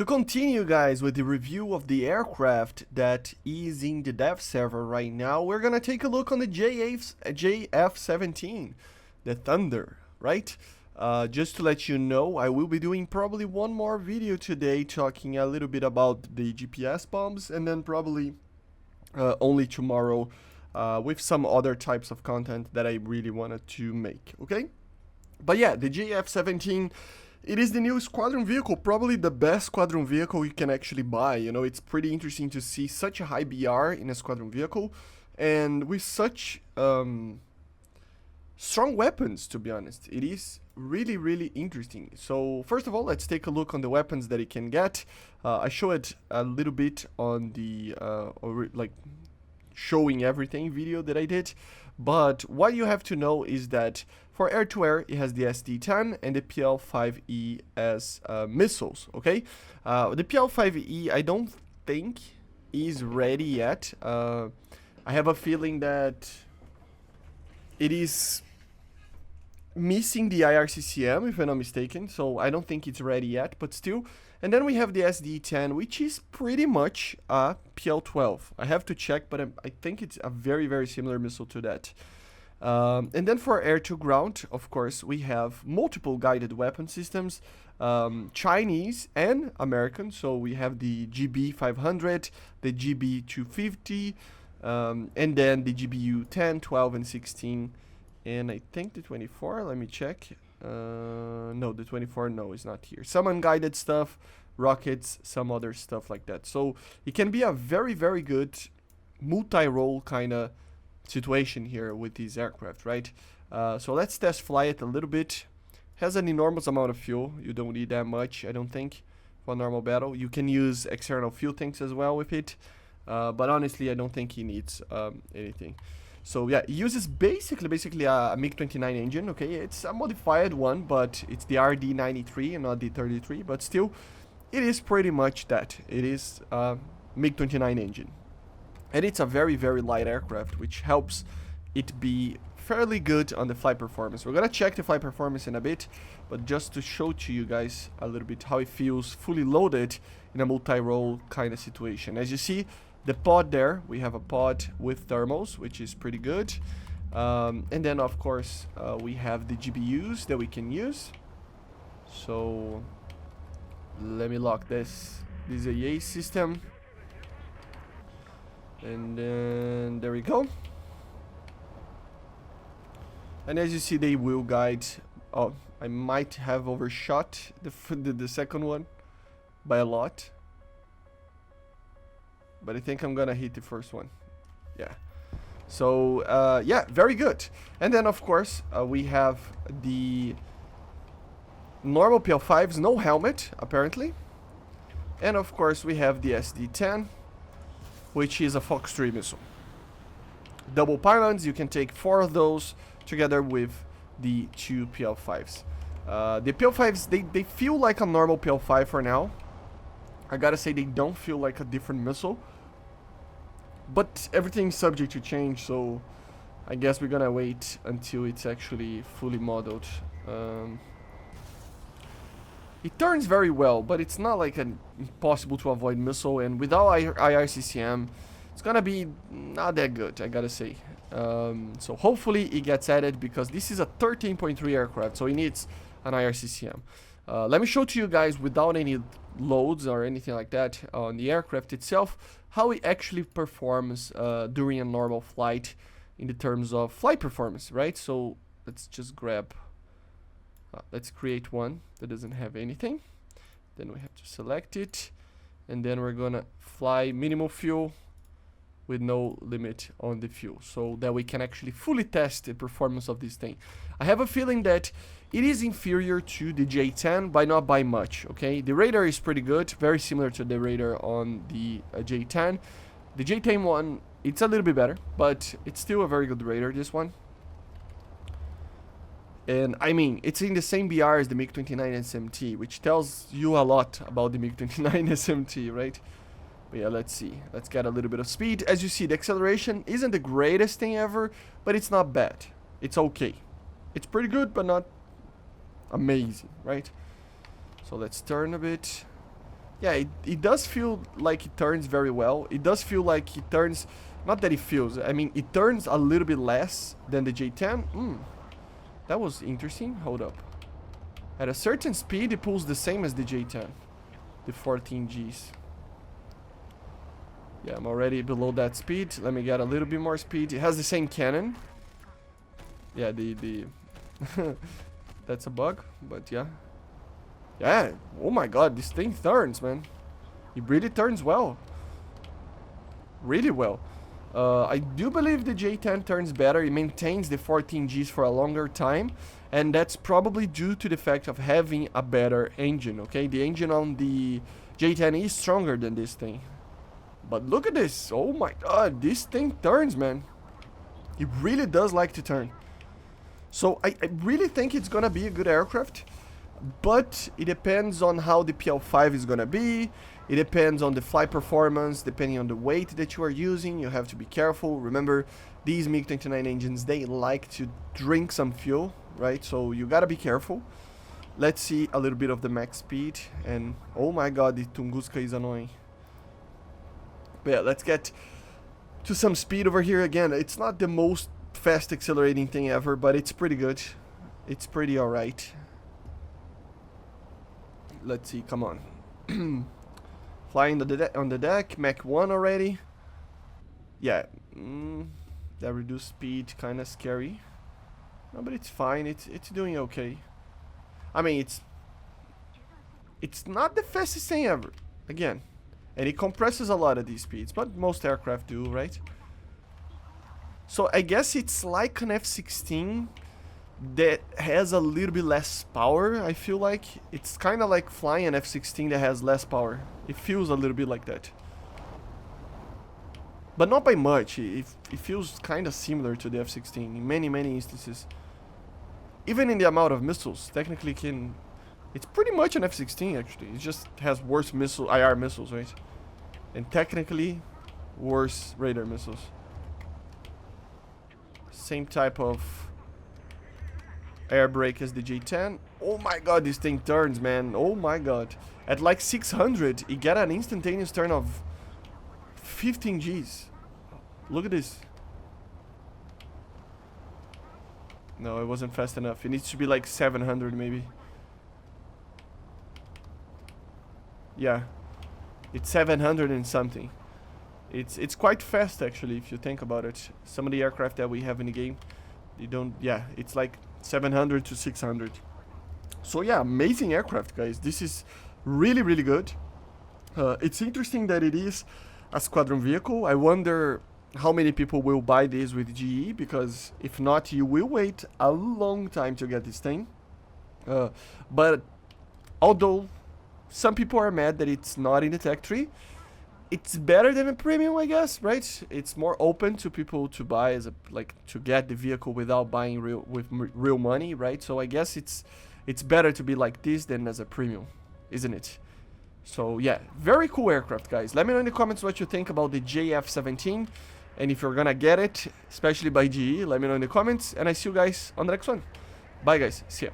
To continue, guys, with the review of the aircraft that is in the dev server right now, we're gonna take a look on the JF-17, the Thunder, right? Just to let you know, I will be doing probably one more video today talking a little bit about the GPS bombs, and then probably only tomorrow with some other types of content that I really wanted to make, okay? But yeah, the JF-17, it is the new squadron vehicle, probably the best squadron vehicle you can actually buy. You know, it's pretty interesting to see such a high BR in a squadron vehicle, and with such strong weapons, to be honest. It is really, really interesting. So first of all, let's take a look on the weapons that it can get. I showed a little bit on the showing everything video that I did, but what you have to know is that for air-to-air, it has the SD-10 and the PL-5E as missiles, okay? The PL-5E, I don't think is ready yet. I have a feeling that it is missing the IRCCM, if I'm not mistaken, so I don't think it's ready yet, but still. And then we have the SD-10, which is pretty much a PL-12. I have to check, but I think it's a very, very similar missile to that. And then for air-to-ground, of course, we have multiple guided weapon systems, Chinese and American. So we have the GB500, the GB250, and then the GBU 10, 12, and 16. And I think the 24, let me check. No, the 24, no, is not here. Some unguided stuff, rockets, some other stuff like that. So it can be a very, very good multi-role kind of situation here with these aircraft, right? So let's test fly it a little bit. Has an enormous amount of fuel. You don't need that much, I don't think, for a normal battle. You can use external fuel tanks as well with it, but honestly, I don't think he needs anything. So yeah, it uses basically a MiG-29 engine, okay? It's a modified one, but it's the RD-93 and not the 33, but still, it is pretty much that. It is a MiG-29 engine. And it's a very, very light aircraft, which helps it be fairly good on the flight performance. We're gonna check the flight performance in a bit, but just to show to you guys a little bit how it feels fully loaded in a multi-role kind of situation. As you see, the pod there, we have a pod with thermals, which is pretty good. And then, of course, we have the GBUs that we can use. So, let me lock this. This is a EA system. And then, there we go. And as you see, they will guide. Oh, I might have overshot the second one by a lot. But I think I'm gonna hit the first one. Yeah. So, yeah, very good. And then, of course, we have the normal PL5s, no helmet, apparently. And, of course, we have the SD-10, which is a Fox 3 missile. Double pylons, you can take 4 of those together with the 2 PL5s. The PL5s, they feel like a normal PL5 for now. I gotta say, they don't feel like a different missile. But everything's subject to change, so I guess we're gonna wait until it's actually fully modeled. It turns very well, but it's not like an impossible to avoid missile, and without IRCCM, it's gonna be not that good, I gotta say. So hopefully it gets added, because this is a 13.3 aircraft, so it needs an IRCCM. Let me show to you guys without any loads or anything like that on the aircraft itself, how it actually performs during a normal flight in the terms of flight performance, right? So let's just grab, let's create one that doesn't have anything. Then we have to select it, and then we're gonna fly minimal fuel with no limit on the fuel, so that we can actually fully test the performance of this thing. I have a feeling that it is inferior to the J10, but not by much, okay? The radar is pretty good, very similar to the radar on the J10. The J10 one, it's a little bit better, but it's still a very good radar, this one. And I mean, it's in the same BR as the MiG-29 SMT, which tells you a lot about the MiG-29 SMT, right? But yeah, let's see. Let's get a little bit of speed. As you see, the acceleration isn't the greatest thing ever, but it's not bad. It's okay. It's pretty good, but not amazing, right? So let's turn a bit. Yeah, it does feel like it turns very well. It does feel like it turns, not that it feels, I mean, it turns a little bit less than the J10. That was interesting. Hold up. At a certain speed, it pulls the same as the J10, the 14 Gs. Yeah, I'm already below that speed. Let me get a little bit more speed. It has the same cannon. Yeah, the that's a bug, but yeah. Yeah, oh my god, this thing turns, man. It really turns well. Really well. I do believe the J10 turns better. It maintains the 14 Gs for a longer time. And that's probably due to the fact of having a better engine, okay? The engine on the J10 is stronger than this thing. But look at this. Oh my god, this thing turns, man. It really does like to turn. So I really think it's gonna be a good aircraft. But it depends on how the PL5 is gonna be. It depends on the flight performance, depending on the weight that you are using. You have to be careful. Remember, these MiG-29 engines, they like to drink some fuel, right? So you gotta be careful. Let's see a little bit of the max speed. And oh my god, the Tunguska is annoying. But yeah, let's get to some speed over here again. It's not the most fast accelerating thing ever, but it's pretty good. It's pretty alright. Let's see, come on. Flying on the deck, Mach 1 already. Yeah, that reduced speed, kind of scary. No, but it's fine. It's doing okay. I mean, it's not the fastest thing ever. Again, and it compresses a lot of these speeds, but most aircraft do, right? So I guess it's like an F-16 that has a little bit less power. I feel like it's kind of like flying an F-16 that has less power. It feels a little bit like that, but not by much. It feels kind of similar to the F-16 in many instances. Even in the amount of missiles, technically it's pretty much an F-16 actually. It just has worse IR missiles, right? And technically worse radar missiles. Same type of air brake as the J10. Oh my god, this thing turns, man. Oh my god. At like 600, it got an instantaneous turn of 15 Gs. Look at this. No, it wasn't fast enough. It needs to be like 700 maybe. Yeah. It's 700 and something. It's quite fast actually if you think about it. Some of the aircraft that we have in the game, they don't, yeah, it's like 700 to 600. So yeah, amazing aircraft, guys. This is really good. It's interesting that it is a squadron vehicle. I wonder how many people will buy this with GE, because if not, you will wait a long time to get this thing. But although some people are mad that it's not in the tech tree, it's better than a premium, I guess, right? It's more open to people to buy as a, like, to get the vehicle without buying real money, right? So I guess it's better to be like this than as a premium, isn't it? So yeah, very cool aircraft, guys. Let me know in the comments what you think about the JF-17, and if you're gonna get it, especially by GE, let me know in the comments, and I see you guys on the next one. Bye, guys. See ya.